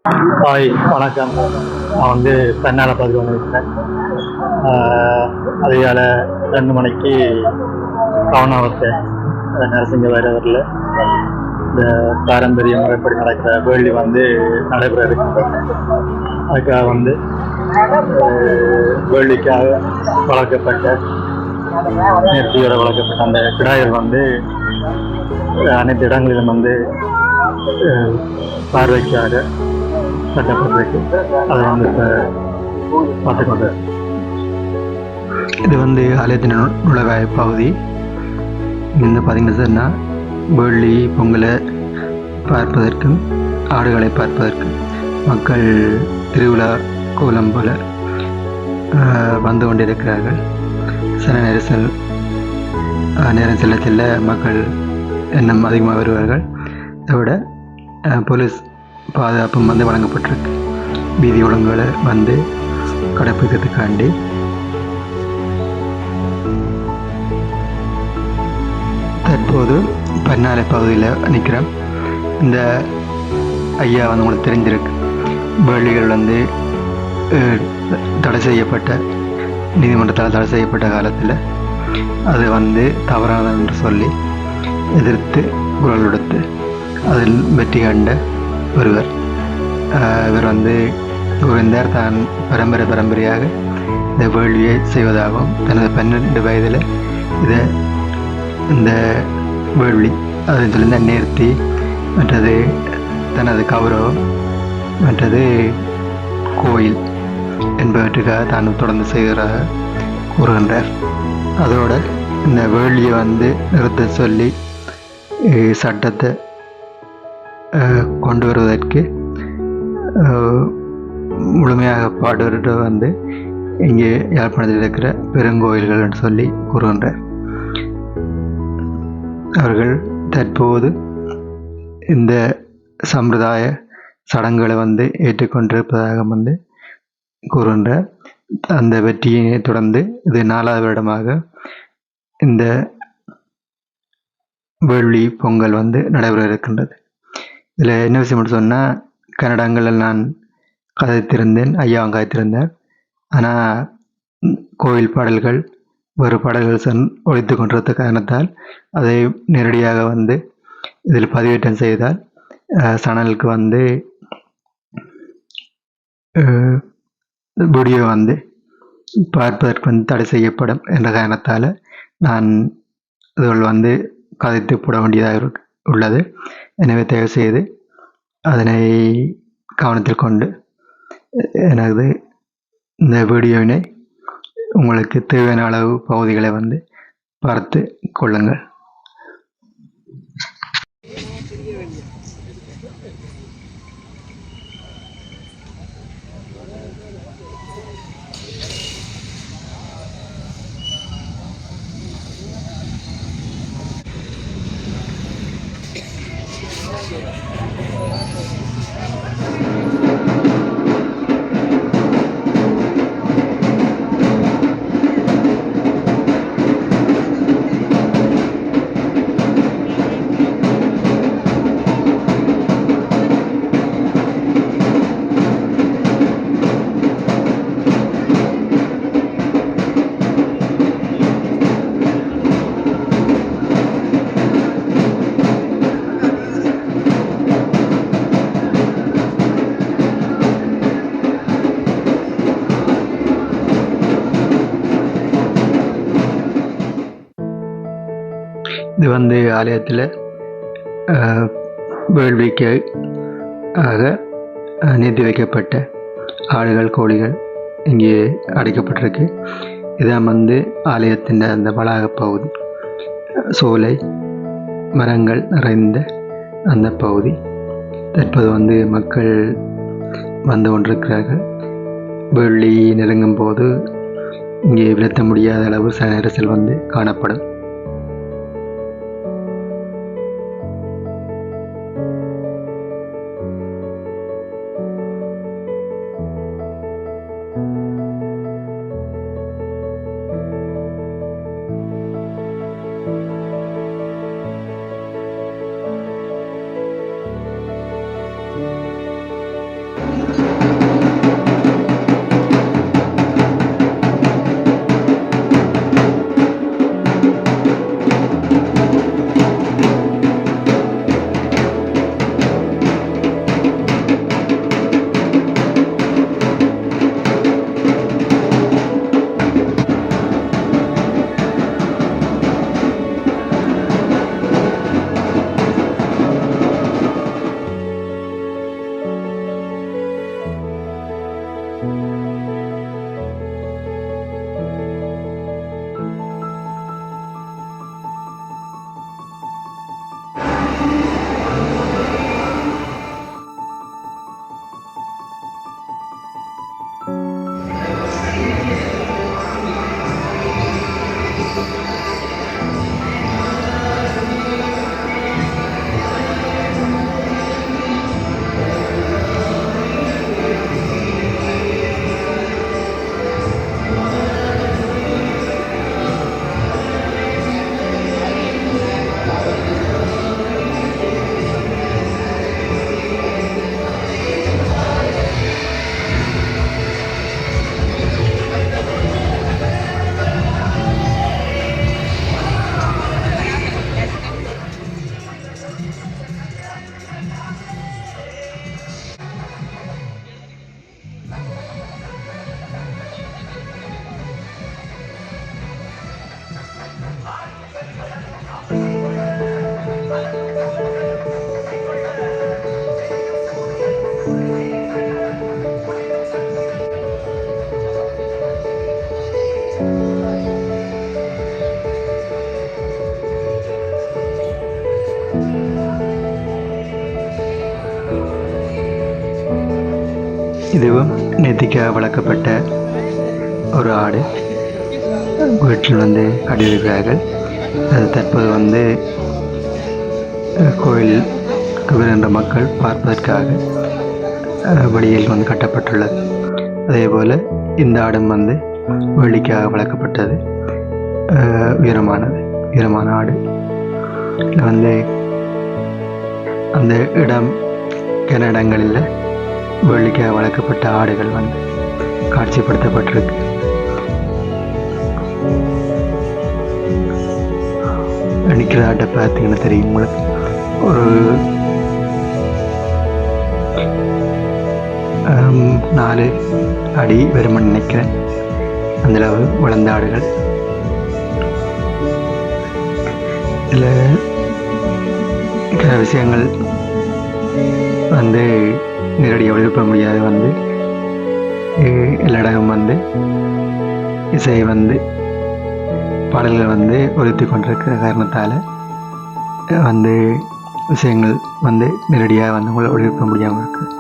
Hi, வணக்கம். நான் பெண்ணால பதிவு பண்ணியிருக்கிறேன். அதிகால 2 மணிக்கு கவனாவத்தை நரசிங்க வைரவரில் இந்த பாரம்பரிய முறைப்படி நடக்கிற வேள்வி நடைபெற இருக்கின்றது. அதுக்காக வேள்விக்காக வளர்க்கப்பட்ட நேர்த்தியோட வளர்க்கப்பட்ட அந்த கிடாய்கள் அனைத்து இடங்களிலும் பார்வைக்காக கட்டப்பட்டிருக்கு. அதை இப்போ பார்த்துக்கொண்டு இது ஆலயத்தின் நுழைவாய் பகுதி. பார்த்தீங்கன்னா சொன்னால் வெள்ளி பொங்கலை பார்ப்பதற்கும் ஆடுகளை பார்ப்பதற்கும் மக்கள் திருவிழா கோலம் போல வந்து கொண்டிருக்கிறார்கள். சில நேரம் செல்ல செல்ல மக்கள் எண்ணம் அதிகமாக வருவார்கள். அதை விட போலீஸ் பாதுகாப்பும் வழங்கப்பட்டிருக்கு. வீதி ஒழுங்குகளை கடைப்பிடிக்கிறதுக்காண்டி. தற்போது பன்னாலை பகுதியில் நிற்கிறேன். இந்த ஐயா உங்களுக்கு தெரிஞ்சிருக்கு. வேள்விகள் தடை செய்யப்பட்ட நீதிமன்றத்தால் தடை செய்யப்பட்ட காலத்தில் அது தவறானது என்று சொல்லி எதிர்த்து குரல் கொடுத்து அதில் வெற்றி கண்ட ஒருவர். இவர் குருவிந்தர் தான் பரம்பரையாக இந்த வேள்வியை செய்வதாகவும் தனது 12 வயதில் இந்த வேள்வி அதன் சொல்லி நேர்த்தி மற்றது தனது கௌரவம் மற்றது கோயில் என்பவற்றுக்காக தான் தொடர்ந்து செய்கிறதாக கூறுகின்றார். அதோட இந்த வேள்வியை நிறுத்த சொல்லி சட்டத்தை கொண்டு வருவதற்கு முழுமையாக பாடுபட்டு இங்கே யாழ்ப்பாணத்தில் இருக்கிற பெருங்கோயில்கள் என்று சொல்லி கூறுகின்றார். அவர்கள் தற்போது இந்த சம்பிரதாய சடங்குகளை ஏற்றுக்கொண்டிருப்பதாக கூறுகின்றார். அந்த வெற்றியை தொடர்ந்து இது 4வது வருடமாக இந்த வேள்வி பொங்கல் நடைபெற இருக்கின்றது. இதில் என்ன விஷயம் சொன்னால், கன்னடங்களில் நான் கதைத்திருந்தேன், ஐயாவும் கதைத்திருந்தேன். ஆனால் கோயில் பாடல்கள் வேறு பாடல்கள் ஒழித்து கொண்டிருந்த காரணத்தால் அதை நேரடியாக இதில் பதிவேற்றம் செய்தால் சேனலுக்கு வீடியோ பார்ப்பதற்கு தடை செய்யப்படும் என்ற காரணத்தால் நான் இதுகள் கதைத்து போட வேண்டியதாக உள்ளது. எனவே தயவு செய்து அதனை கவனத்தில் கொண்டு எனது இந்த வீடியோவினை உங்களுக்கு தேவையான அளவு பகுதிகளை பார்த்து கொள்ளுங்கள். இது ஆலயத்தில் வேள்விக்கு ஆக நிறுத்தி வைக்கப்பட்ட ஆடுகள் கோழிகள் இங்கே அடைக்கப்பட்டிருக்கு. இதான் ஆலயத்தின் அந்த வளாக பகுதி. சோலை மரங்கள் நிறைந்த அந்த பகுதி. தற்போது மக்கள் கொண்டிருக்கிறார்கள். வேள்வி நெருங்கும் போது இங்கே விளத்த முடியாத அளவு சில நெரிசல் காணப்படும். இதுவும் நேர்த்திக்காக வளர்க்கப்பட்ட ஒரு ஆடு வீட்டில் வந்து கட்டியிருக்கிறார்கள். அது தற்போது வந்து கோயிலுக்கு வருகின்ற மக்கள் பார்ப்பதற்காக வெளியில் வந்து கட்டப்பட்டுள்ளது. அதே போல் இந்த ஆடும் வந்து வெள்ளிக்காக வளர்க்கப்பட்டது. உயரமான ஆடு. இதில் வந்து அந்த கிண இடங்களில் வெள்ளிக்காக வளர்க்கப்பட்ட ஆடுகள் வந்து காட்சிப்படுத்தப்பட்டிருக்கு. நிற்கிற ஆட்டை பார்த்தீங்கன்னா தெரியும் உங்களுக்கு. ஒரு 4 அடி வருமானு நினைக்கிறேன். அந்த அளவு வளர்ந்த ஆடுகள். இதில் சில விஷயங்கள் வந்து நேரடியாக ஒளிபரப்ப முடியாது. வந்து எல்லா இடமும் வந்து இசை வந்து பாடல்கள் வந்து ஒலித்து கொண்டிருக்கிற காரணத்தால் வந்து விஷயங்கள் வந்து நேரடியாக வந்து உங்களை ஒளிபரப்ப முடியாமல் இருக்குது.